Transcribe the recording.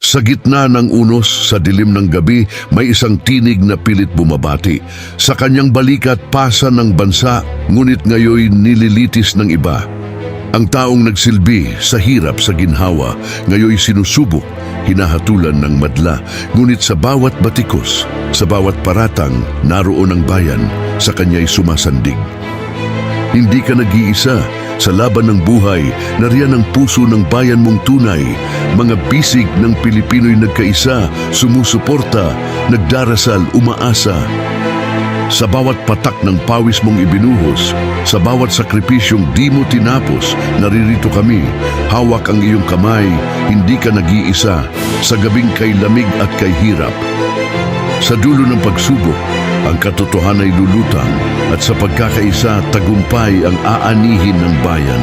Sa gitna ng unos, sa dilim ng gabi, may isang tinig na pilit bumabati. Sa kanyang balikat, pasa ng bansa, ngunit ngayon nililitis ng iba. Ang taong nagsilbi sa hirap sa ginhawa, ngayon sinusubok, hinahatulan ng madla, ngunit sa bawat batikos, sa bawat paratang, naroon ang bayan, sa kanya'y sumasandig. Hindi ka nag-iisa. Sa laban ng buhay, nariyan ang puso ng bayan mong tunay. Mga bisig ng Pilipino'y nagkaisa, sumusuporta, nagdarasal, umaasa. Sa bawat patak ng pawis mong ibinuhos, sa bawat sakripisyong di mo tinapos, naririto kami. Hawak ang iyong kamay, hindi ka nag-iisa. Sa gabing kay lamig at kay hirap. Sa dulo ng pagsubok, ang katotohanan ay lulutang at sa pagkakaisa, tagumpay ang aanihin ng bayan.